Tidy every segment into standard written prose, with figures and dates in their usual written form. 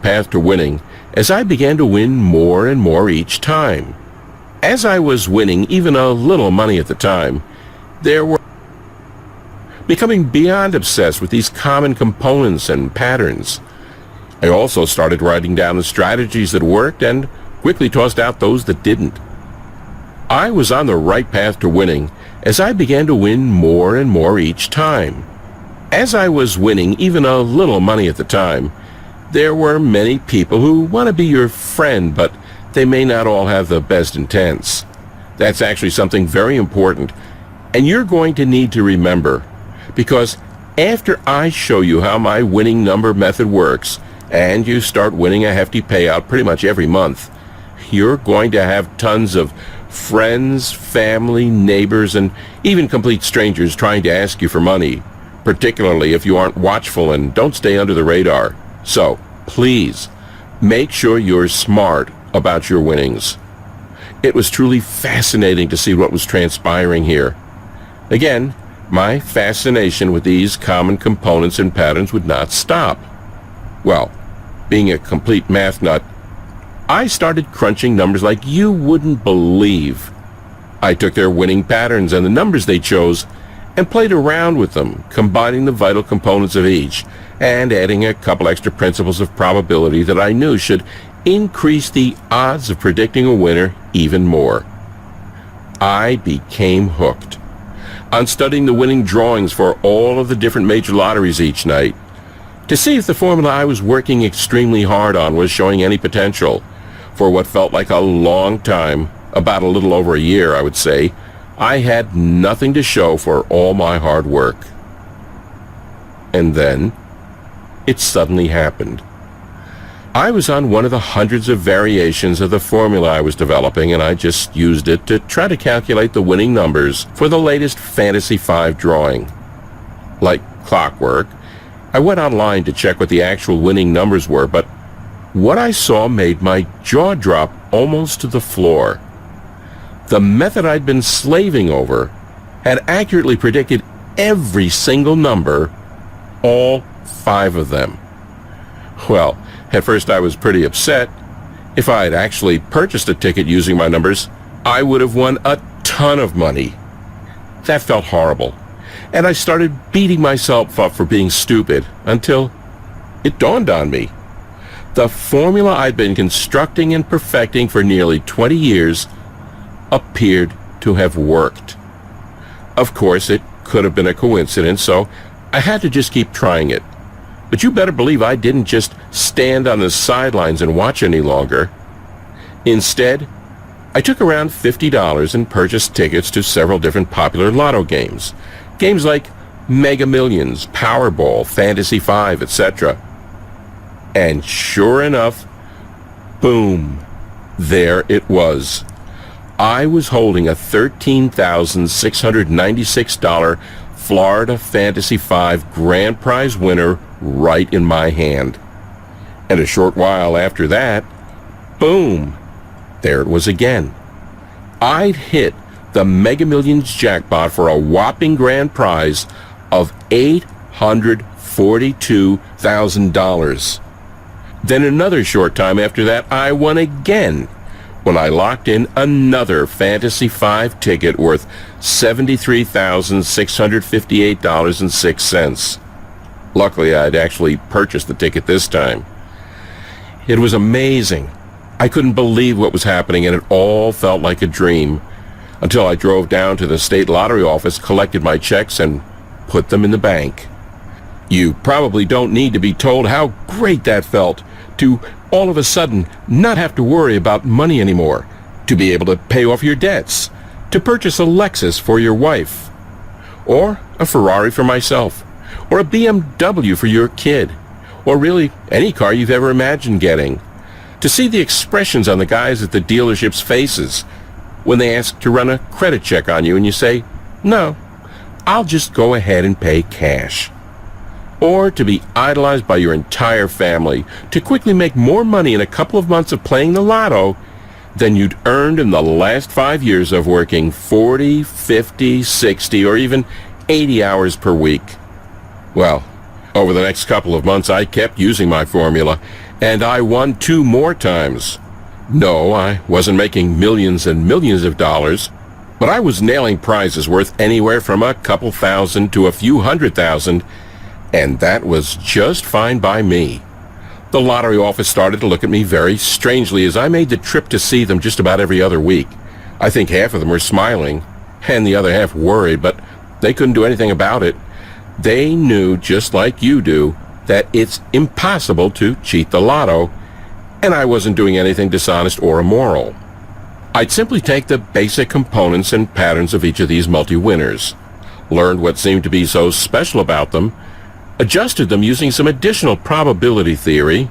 path to winning as I began to win more and more each time. As I was winning even a little money at the time, there were becoming beyond obsessed with these common components and patterns. I also started writing down the strategies that worked and quickly tossed out those that didn't. I was on the right path to winning as I began to win more and more each time. As I was winning even a little money at the time, there were many people who want to be your friend, but they may not all have the best intents. That's actually something very important, and you're going to need to remember, because after I show you how my winning number method works, and you start winning a hefty payout pretty much every month, you're going to have tons of friends, family, neighbors, and even complete strangers trying to ask you for money, particularly if you aren't watchful and don't stay under the radar. So, please, make sure you're smart about your winnings. It was truly fascinating to see what was transpiring here. Again, my fascination with these common components and patterns would not stop. Well, being a complete math nut, I started crunching numbers like you wouldn't believe. I took their winning patterns and the numbers they chose and played around with them, combining the vital components of each and adding a couple extra principles of probability that I knew should increase the odds of predicting a winner even more. I became hooked on studying the winning drawings for all of the different major lotteries each night to see if the formula I was working extremely hard on was showing any potential. For what felt like a long time, about a little over a year, I would say, I had nothing to show for all my hard work. And then, it suddenly happened. I was on one of the hundreds of variations of the formula I was developing, and I just used it to try to calculate the winning numbers for the latest Fantasy 5 drawing. Like clockwork, I went online to check what the actual winning numbers were, but what I saw made my jaw drop almost to the floor. The method I'd been slaving over had accurately predicted every single number, all 5 of them. Well, at first I was pretty upset. If I had actually purchased a ticket using my numbers, I would have won a ton of money. That felt horrible, and I started beating myself up for being stupid until it dawned on me. The formula I'd been constructing and perfecting for nearly 20 years appeared to have worked. Of course, it could have been a coincidence, so I had to just keep trying it. But you better believe I didn't just stand on the sidelines and watch any longer. Instead, I took around $50 and purchased tickets to several different popular lotto games. Games like Mega Millions, Powerball, Fantasy 5, etc. And sure enough, boom, there it was. I was holding a $13,696 Florida Fantasy 5 grand prize winner right in my hand. And a short while after that, boom, there it was again. I'd hit the Mega Millions jackpot for a whopping grand prize of $842,000. Then another short time after that, I won again when I locked in another Fantasy 5 ticket worth $73,658.06. Luckily, I'd actually purchased the ticket this time. It was amazing. I couldn't believe what was happening, and it all felt like a dream until I drove down to the state lottery office, collected my checks, and put them in the bank. You probably don't need to be told how great that felt to all of a sudden not have to worry about money anymore, to be able to pay off your debts, to purchase a Lexus for your wife, or a Ferrari for myself, or a BMW for your kid, or really any car you've ever imagined getting. To see the expressions on the guys at the dealership's faces when they ask to run a credit check on you and you say, "No, I'll just go ahead and pay cash." Or to be idolized by your entire family, to quickly make more money in a couple of months of playing the lotto than you'd earned in the last 5 years of working 40, 50, 60, or even 80 hours per week. Well, over the next couple of months, I kept using my formula, and I won 2 more times. No, I wasn't making millions and millions of dollars, but I was nailing prizes worth anywhere from a couple thousand to a few $100,000, and that was just fine by me. The lottery office started to look at me very strangely as I made the trip to see them just about every other week. I think half of them were smiling, and the other half worried, but they couldn't do anything about it. They knew, just like you do, that it's impossible to cheat the lotto, and I wasn't doing anything dishonest or immoral. I'd simply take the basic components and patterns of each of these multi-winners, learned what seemed to be so special about them, adjusted them using some additional probability theory,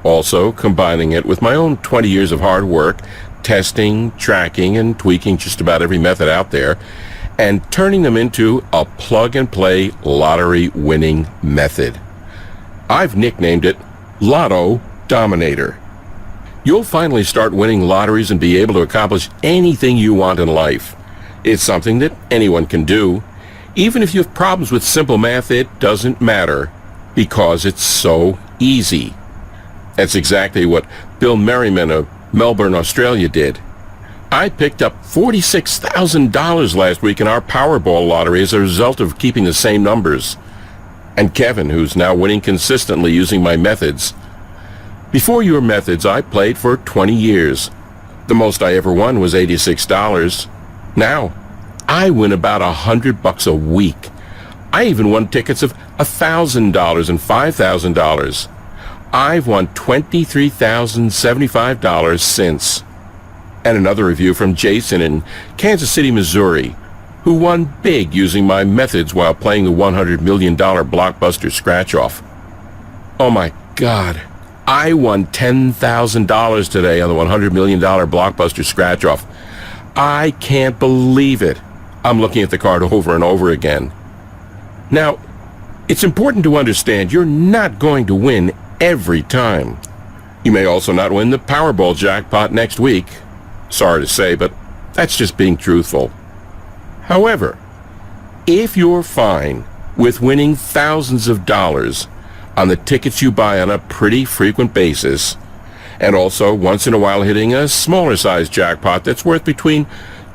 also combining it with my own 20 years of hard work, testing, tracking, and tweaking just about every method out there, and turning them into a plug-and-play lottery winning method. I've nicknamed it Lotto Dominator. You'll finally start winning lotteries and be able to accomplish anything you want in life. It's something that anyone can do. Even if you have problems with simple math, it doesn't matter, because it's so easy. That's exactly what Bill Merriman of Melbourne, Australia did. I picked up $46,000 last week in our Powerball lottery as a result of keeping the same numbers. And Kevin, who's now winning consistently using my methods. Before your methods, I played for 20 years. The most I ever won was $86. Now, I win about $100 a week. I even won tickets of $1,000 and $5,000. I've won $23,075 since. And another review from Jason in Kansas City, Missouri, who won big using my methods while playing the $100 million blockbuster scratch-off. Oh my God, I won $10,000 today on the $100 million blockbuster scratch-off. I can't believe it. I'm looking at the card over and over again. Now, it's important to understand you're not going to win every time. You may also not win the Powerball jackpot next week. Sorry to say, but that's just being truthful. However, if you're fine with winning thousands of dollars on the tickets you buy on a pretty frequent basis, and also once in a while hitting a smaller size jackpot that's worth between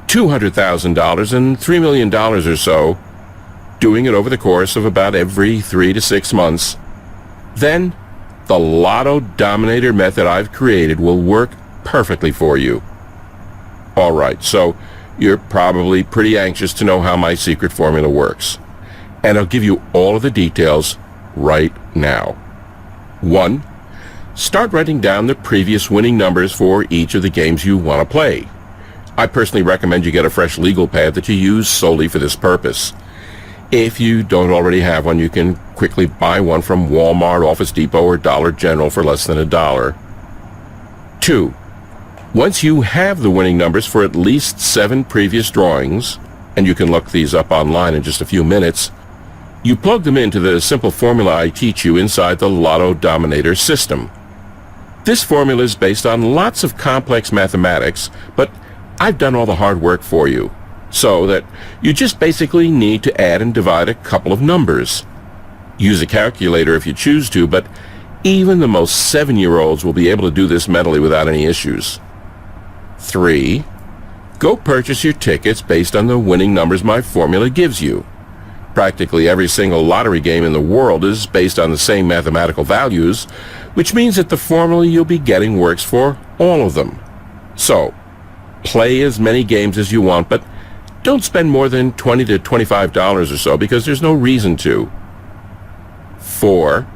$200,000 and $3 million or so, doing it over the course of about every 3 to 6 months, then the Lotto Dominator method I've created will work perfectly for you. All right, so you're probably pretty anxious to know how my secret formula works, and I'll give you all of the details right now. 1. Start writing down the previous winning numbers for each of the games you want to play. I personally recommend you get a fresh legal pad that you use solely for this purpose. If you don't already have one, you can quickly buy one from Walmart, Office Depot, or Dollar General for less than $1. 2. Once you have the winning numbers for at least 7 previous drawings, and you can look these up online in just a few minutes, you plug them into the simple formula I teach you inside the Lotto Dominator system. This formula is based on lots of complex mathematics, but I've done all the hard work for you, so that you just basically need to add and divide a couple of numbers. Use a calculator if you choose to, but even the most 7-year-olds will be able to do this mentally without any issues. 3. Go purchase your tickets based on the winning numbers my formula gives you. Practically every single lottery game in the world is based on the same mathematical values, which means that the formula you'll be getting works for all of them. So, play as many games as you want, but don't spend more than $20 to $25 or so, because there's no reason to. 4.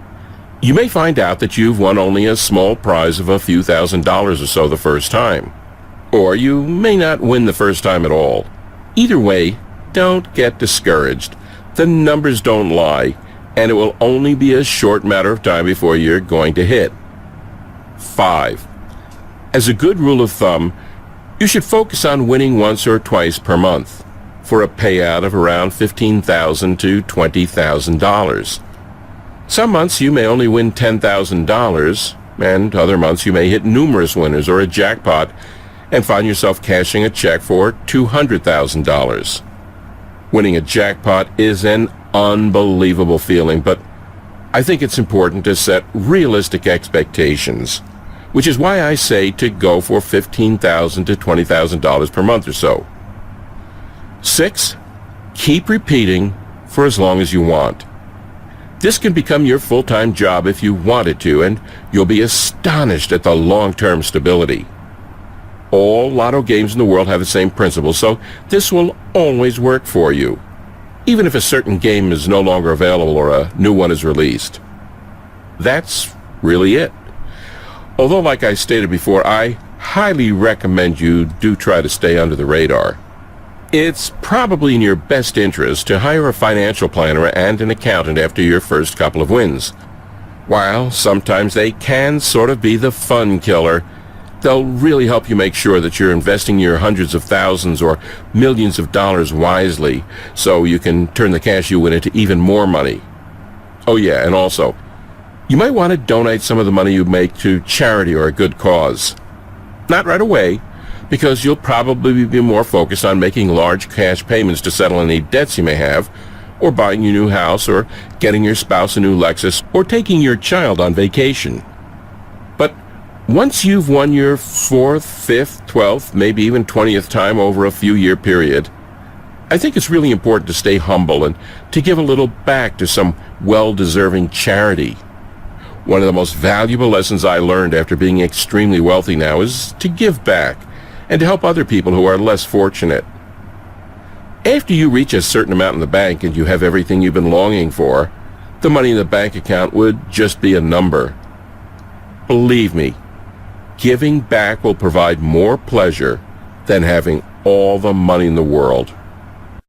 You may find out that you've won only a small prize of a few $1,000s or so the first time. Or you may not win the first time at all. Either way, don't get discouraged. The numbers don't lie, and it will only be a short matter of time before you're going to hit. 5. As a good rule of thumb, you should focus on winning once or twice per month for a payout of around $15,000 to $20,000. Some months you may only win $10,000, and other months you may hit numerous winners or a jackpot and find yourself cashing a check for $200,000. Winning a jackpot is an unbelievable feeling, but I think it's important to set realistic expectations, which is why I say to go for $15,000 to $20,000 per month or so. 6. Keep repeating for as long as you want. This can become your full-time job if you want it to, and you'll be astonished at the long-term stability. All lotto games in the world have the same principle, so this will always work for you, even if a certain game is no longer available or a new one is released. That's really it. Although, like I stated before, I highly recommend you do try to stay under the radar. It's probably in your best interest to hire a financial planner and an accountant after your first couple of wins. While sometimes they can sort of be the fun killer, they'll really help you make sure that you're investing your hundreds of thousands or millions of dollars wisely so you can turn the cash you win into even more money. Oh yeah, and also, you might want to donate some of the money you make to charity or a good cause. Not right away, because you'll probably be more focused on making large cash payments to settle any debts you may have, or buying your new house, or getting your spouse a new Lexus, or taking your child on vacation. But once you've won your 4th, 5th, 12th, maybe even 20th time over a few-year period, I think it's really important to stay humble and to give a little back to some well-deserving charity. One of the most valuable lessons I learned after being extremely wealthy now is to give back and to help other people who are less fortunate. After you reach a certain amount in the bank and you have everything you've been longing for, the money in the bank account would just be a number. Believe me, giving back will provide more pleasure than having all the money in the world.